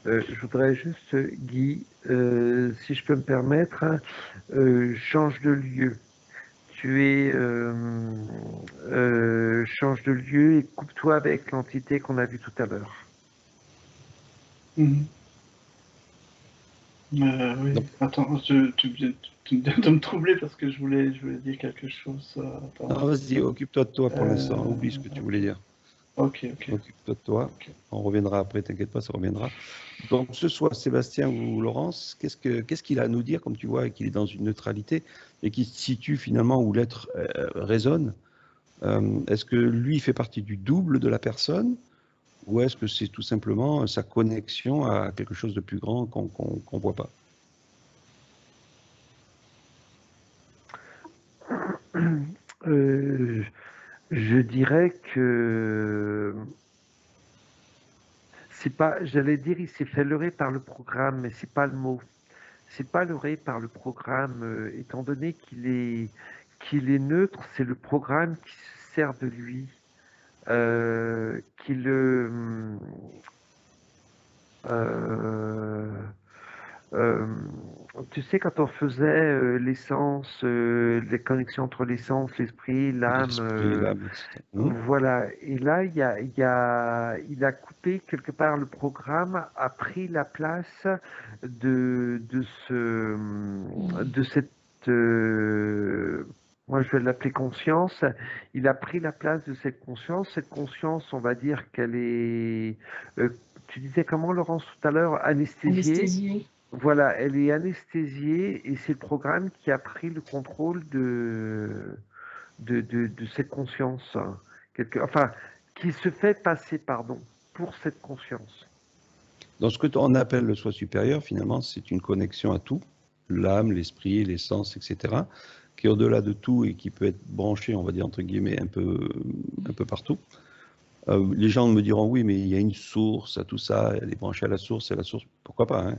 Je voudrais juste, Guy, si je peux me permettre, change de lieu. Change de lieu et coupe-toi avec l'entité qu'on a vue tout à l'heure. Mhm. Oui, Donc, attends, tu me donnes de me troubler parce que je voulais dire quelque chose. non, Attends. vas-y, occupe-toi de toi pour l'instant. Euh, Oublie ce que tu voulais ok, dire. ok. Occupe-toi de toi. Ok. On reviendra après, t'inquiète pas, ça reviendra. Donc, ce soit Sébastien ou Laurence, qu'est-ce qu'il a à nous dire, comme tu vois, qu'il est dans une neutralité et qui se situe finalement où l'être résonne? Est-ce que lui fait partie du double de la personne ou est-ce que c'est tout simplement sa connexion à quelque chose de plus grand qu'on voit pas? Euh, je dirais que c'est pas, j'allais dire, il s'est fait leurrer par le programme, mais c'est pas le mot. C'est pas leurré par le programme, étant donné qu'il est neutre, c'est le programme qui se sert de lui, qui le, euh, Euh, tu sais, quand on faisait l'essence, les connexions entre l'essence, l'esprit, l'âme, L'esprit, l'âme, etc. voilà. Et là, il a coupé quelque part le programme, a pris la place de de cette, moi je vais l'appeler conscience. Il a pris la place de cette conscience. Cette conscience, on va dire qu'elle est, tu disais comment, Laurence, tout à l'heure, anesthésiée. Anesthésié. Voilà, elle est anesthésiée et c'est le programme qui a pris le contrôle de cette conscience, hein. Enfin, qui se fait passer, pardon, pour cette conscience. Donc, ce que on appelle le soi supérieur, finalement, c'est une connexion à tout, l'âme, l'esprit, l'essence, etc., qui est au-delà de tout et qui peut être branché, on va dire, entre guillemets, un peu partout. Les gens me diront, oui, mais il y a une source à tout ça, elle est branchée à la source, et la source, pourquoi pas, hein.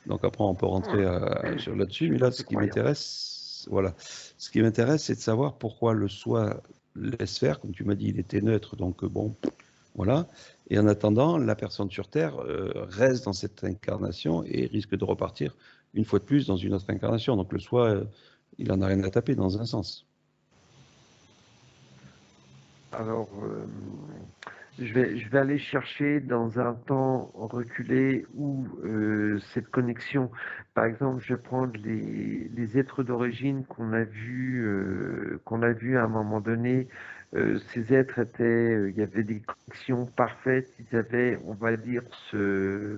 Donc après, on peut rentrer là-dessus, mais là, ce qui m'intéresse, voilà, ce qui m'intéresse, c'est de savoir pourquoi le soi laisse faire, comme tu m'as dit, il était neutre, donc bon, voilà. Et en attendant, la personne sur Terre reste dans cette incarnation et risque de repartir une fois de plus dans une autre incarnation. Donc le soi, il en a rien à taper dans un sens. Alors, je vais aller chercher dans un temps reculé où cette connexion, par exemple, je vais prendre les êtres d'origine qu'on a vus à un moment donné. Ces êtres étaient, il y avait des connexions parfaites, ils avaient, on va dire, ce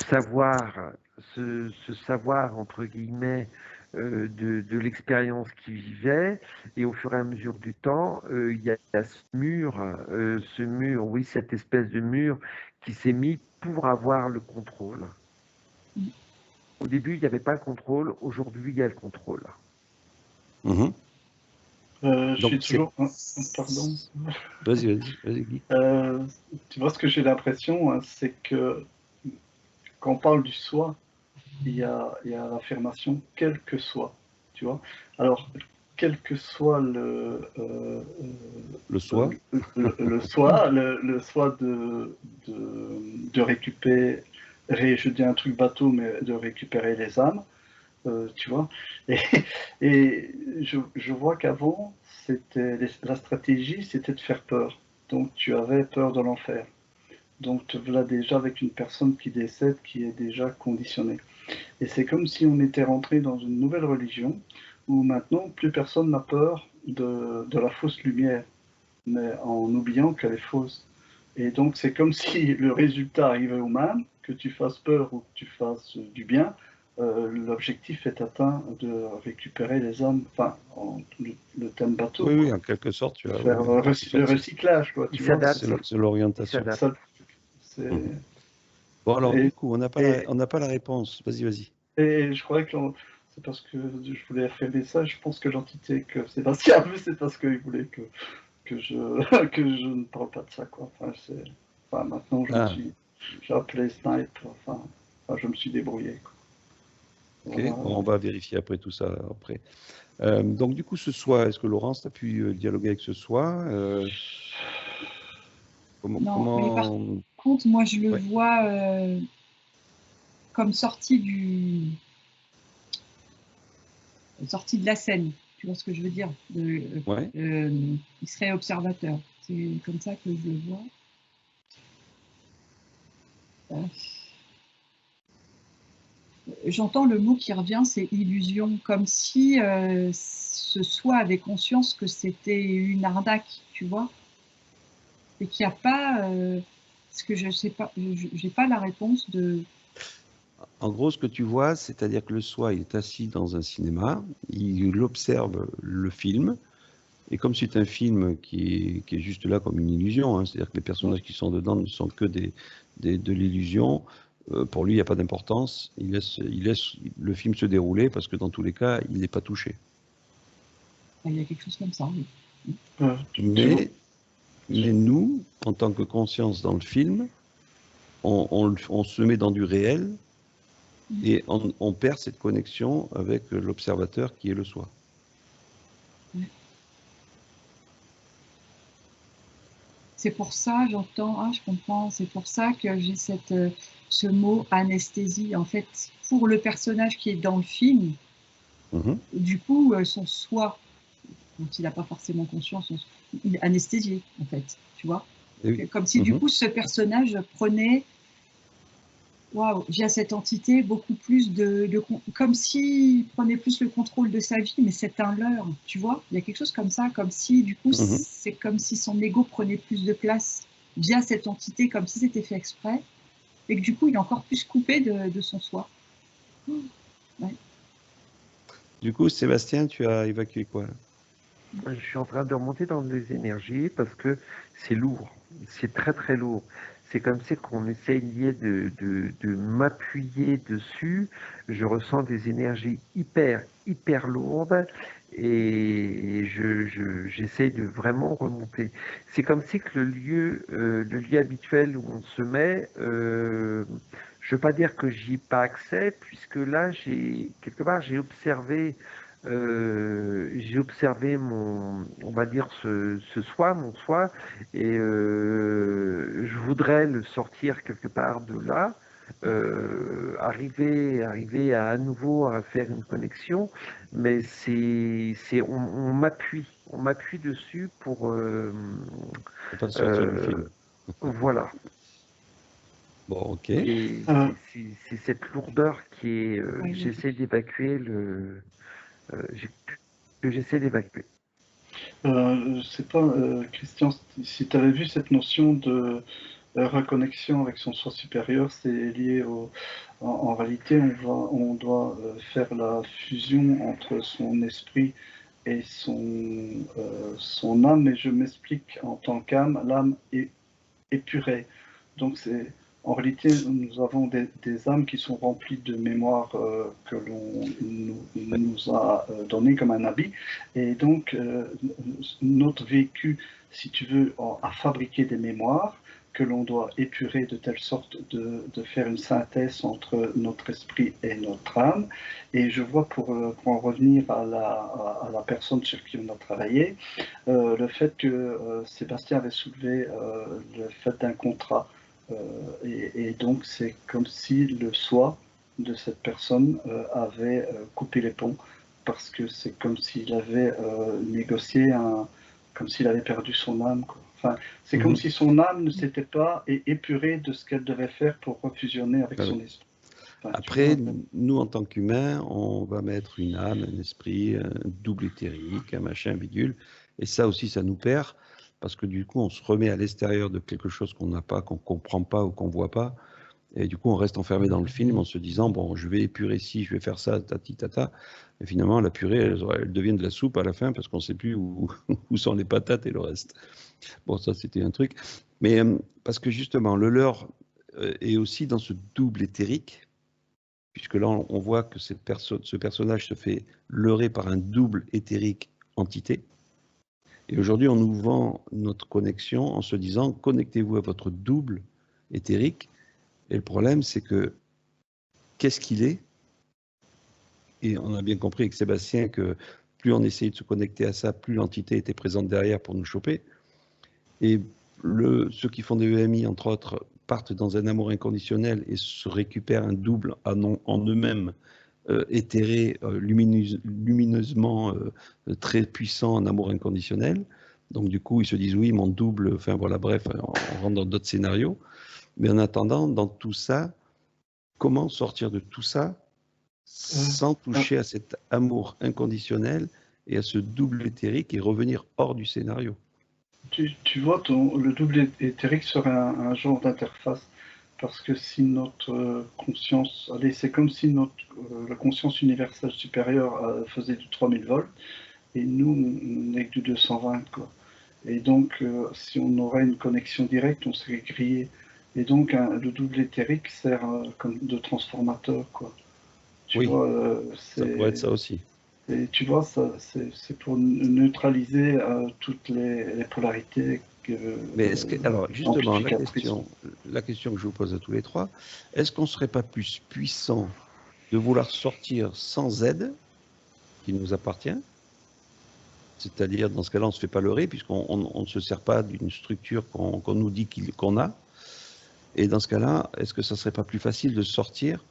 savoir, ce savoir entre guillemets de l'expérience qu'ils vivaient, et au fur et à mesure du temps, il y a ce mur, oui, cette espèce de mur qui s'est mis pour avoir le contrôle. Au début, il n'y avait pas le contrôle, aujourd'hui, il y a le contrôle. Mmh. Je suis toujours. Pardon. Vas-y, Guy. Tu vois, ce que j'ai l'impression, hein, c'est que quand on parle du soi, il y a l'affirmation quel que soit. Tu vois. Alors, quel que soit le soi, le soi, le soi de récupérer, je dis un truc bateau, mais de récupérer les âmes. Tu vois. Et je vois qu'avant, la stratégie, c'était de faire peur. Donc tu avais peur de l'enfer. Donc tu là déjà avec une personne qui décède, qui est déjà conditionnée. Et c'est comme si on était rentré dans une nouvelle religion, où maintenant plus personne n'a peur de la fausse lumière, mais en oubliant qu'elle est fausse. Et donc c'est comme si le résultat arrivait au même, que tu fasses peur ou que tu fasses du bien, l'objectif est atteint de récupérer les âmes, enfin, le thème bateau, oui, quoi. en quelque sorte, tu as Faire oui, le recyclage, quoi. Il Tu vois, s'adapte. c'est l'orientation. ça, c'est... Bon, alors, Et, du coup, on n'a pas, la réponse. Vas-y. et je crois que c'est parce que je voulais affirmer ça, je pense que l'entité que Sébastien a vu, c'est parce qu'il voulait que je, que je ne parle pas de ça, quoi. Enfin, maintenant, j'ai appelé Snipe, je me suis débrouillé, quoi. Ok, Voilà. bon, on va vérifier après tout ça après. Donc, du coup, ce soir, est-ce que Laurence, tu as pu dialoguer avec ce soir Non, mais par contre, moi, je le vois comme sorti de la scène. Tu vois ce que je veux dire? Il serait observateur. C'est comme ça que je le vois. J'entends le mot qui revient, c'est illusion, comme si ce soi avait conscience que c'était une arnaque, tu vois, et qu'il n'y a pas, parce que je sais pas, j'ai pas la réponse de. En gros, ce que tu vois, c'est-à-dire que le soi, il est assis dans un cinéma, il observe le film, et comme c'est un film qui est juste là comme une illusion, hein, c'est-à-dire que les personnages qui sont dedans ne sont que de l'illusion, pour lui, il n'y a pas d'importance, il laisse le film se dérouler, parce que dans tous les cas, il n'est pas touché. Il y a quelque chose comme ça, oui. Mais nous, en tant que conscience dans le film, on se met dans du réel, et on perd cette connexion avec l'observateur qui est le soi. C'est pour ça, j'entends, je comprends, c'est pour ça que j'ai ce mot anesthésie. En fait, pour le personnage qui est dans le film, du coup, son soi, dont il n'a pas forcément conscience, il est anesthésié, en fait, tu vois. Oui. Comme si, du coup, ce personnage prenait, via cette entité, beaucoup plus comme s'il prenait plus le contrôle de sa vie, mais c'est un leurre, tu vois. Il y a quelque chose comme ça, comme si, du coup, c'est comme si son ego prenait plus de place via cette entité, comme si c'était fait exprès, et que du coup, il est encore plus coupé de son soi. Ouais. Du coup, Sébastien, tu as évacué quoi là? Je suis en train de remonter dans les énergies parce que c'est lourd, c'est très très lourd. C'est comme si qu'on essaye de m'appuyer dessus. Je ressens des énergies hyper lourdes et j'essaye de vraiment remonter. C'est comme si que le lieu habituel où on se met, je ne veux pas dire que j'y ai pas accès, puisque là, quelque part, j'ai observé on va dire, ce soi, mon soi, et je voudrais le sortir quelque part de là, arriver à nouveau à faire une connexion, mais on m'appuie dessus pour pas sortir du film. Voilà. Bon, ok. C'est cette lourdeur qui est. J'essaie d'évacuer que j'essaie d'évacuer. C'est pas, Christian, si tu avais vu cette notion de reconnexion avec son soi supérieur, c'est lié en réalité, on doit faire la fusion entre son esprit et son âme, mais je m'explique en tant qu'âme, l'âme est épurée. Donc en réalité, nous avons des âmes qui sont remplies de mémoires que l'on nous a données comme un habit. Et donc, notre vécu, si tu veux, a fabriqué des mémoires que l'on doit épurer de telle sorte de faire une synthèse entre notre esprit et notre âme. Et je vois, pour en revenir à la personne sur qui on a travaillé, le fait que Sébastien avait soulevé le fait d'un contrat. Et donc, c'est comme si le soi de cette personne avait coupé les ponts, parce que c'est comme s'il avait négocié, comme s'il avait perdu son âme, quoi. Enfin, c'est comme si son âme ne s'était pas épurée de ce qu'elle devait faire pour refusionner avec son esprit. Enfin, après, nous, en tant qu'humains, on va mettre une âme, un esprit, un double éthérique, un machin, bidule, et ça aussi, ça nous perd, parce que du coup, on se remet à l'extérieur de quelque chose qu'on n'a pas, qu'on ne comprend pas ou qu'on ne voit pas. Et du coup, on reste enfermé dans le film en se disant, bon, je vais épurer ci, je vais faire ça, tati, tata. Et finalement, la purée, elle devient de la soupe à la fin parce qu'on ne sait plus où sont les patates et le reste. Bon, ça, c'était un truc. Mais parce que justement, le leurre est aussi dans ce double éthérique, puisque là, on voit que ce personnage se fait leurrer par un double éthérique entité. Et aujourd'hui, on nous vend notre connexion en se disant, connectez-vous à votre double éthérique. Et le problème, c'est que, qu'est-ce qu'il est? Et on a bien compris avec Sébastien que plus on essayait de se connecter à ça, plus l'entité était présente derrière pour nous choper. Et ceux qui font des EMI, entre autres, partent dans un amour inconditionnel et se récupèrent un double en eux-mêmes, éthéré, lumineusement très puissant en amour inconditionnel. Donc du coup, ils se disent, oui, mon double, enfin voilà, bref, on rentre dans d'autres scénarios. Mais en attendant, dans tout ça, comment sortir de tout ça sans toucher à cet amour inconditionnel et à ce double éthérique et revenir hors du scénario? Tu vois, le double éthérique serait un genre d'interface, parce que si notre conscience, allez, c'est comme si la conscience universelle supérieure faisait du 3000 volts, et nous, on n'est que du 220, quoi. Et donc, si on aurait une connexion directe, on serait grillé. Et donc, le double éthérique sert comme de transformateur, quoi. Tu Oui, vois, ça pourrait être ça aussi. et tu vois, c'est pour neutraliser toutes les polarités. Mais alors, justement, la question que je vous pose à tous les trois, est-ce qu'on ne serait pas plus puissant de vouloir sortir sans aide, qui nous appartient? C'est-à-dire, dans ce cas-là, on ne se fait pas leurrer, puisqu'on ne se sert pas d'une structure qu'on nous dit qu'on a. Et dans ce cas-là, est-ce que ça ne serait pas plus facile de sortir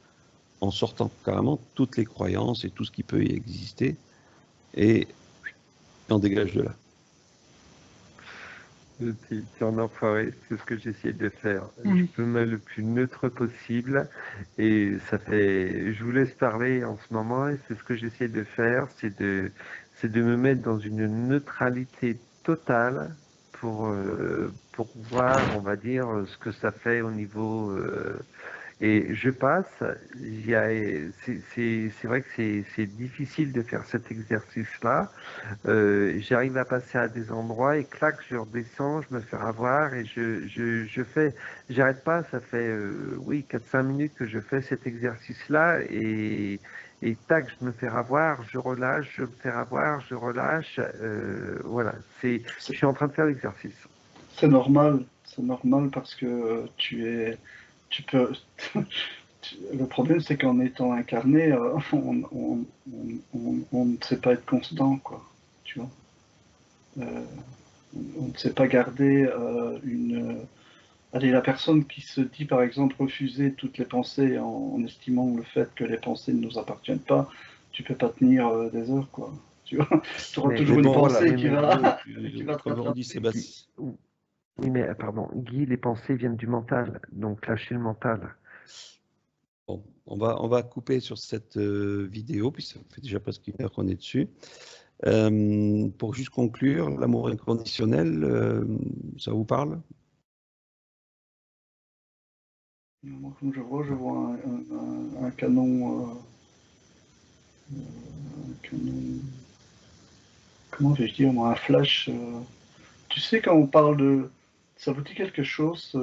en sortant carrément toutes les croyances et tout ce qui peut y exister et on dégage de là? Tu en enfoiré, c'est ce que j'essaie de faire. Je peux me mettre le plus neutre possible et ça fait. Je vous laisse parler en ce moment et c'est ce que j'essaie de faire, c'est de me mettre dans une neutralité totale pour voir, on va dire, ce que ça fait au niveau. Et je passe, c'est vrai que c'est difficile de faire cet exercice-là. J'arrive à passer à des endroits et clac, je redescends, je me fais avoir et je fais, j'arrête pas, ça fait, oui, 4-5 minutes que je fais cet exercice-là et tac, je me fais avoir, je relâche, je me fais avoir, je relâche, voilà, je suis en train de faire l'exercice. C'est normal parce que tu peux. Le problème, c'est qu'en étant incarné, on ne sait pas être constant, quoi. Tu vois. On ne sait pas garder une. Allez, la personne qui se dit, par exemple, refuser toutes les pensées en estimant le fait que les pensées ne nous appartiennent pas, tu peux pas tenir des heures, quoi. Tu vois, tu auras toujours une pensée qui va te comme on dit, Sébastien. Oui, mais pardon, Guy, les pensées viennent du mental, donc lâchez le mental. Bon, on va couper sur cette vidéo, puis ça fait déjà presque 1 heure qu'on est dessus. Pour juste conclure, l'amour inconditionnel, ça vous parle? Moi, comme je vois un canon, comment vais-je dire, moi, un flash. Tu sais, quand on parle de. Ça vous dit quelque chose,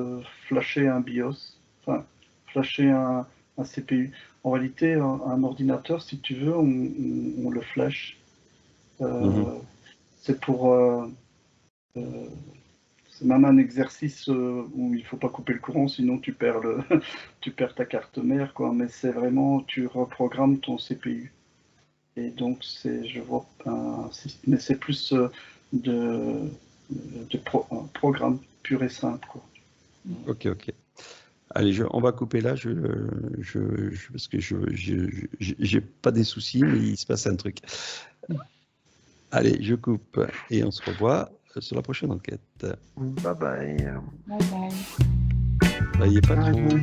flasher un BIOS, enfin, flasher un CPU. En réalité, un ordinateur, si tu veux, on le flash. C'est pour. C'est même un exercice où il ne faut pas couper le courant, sinon tu perds, tu perds ta carte mère, quoi. Mais c'est vraiment, tu reprogrammes ton CPU. Et donc, je vois mais c'est plus un programme pur et simple, quoi. Ok. Allez, on va couper là, parce que j'ai pas des soucis, mais il se passe un truc. Allez, je coupe et on se revoit sur la prochaine enquête. Bye bye. Bye bye. Soyez pas trop.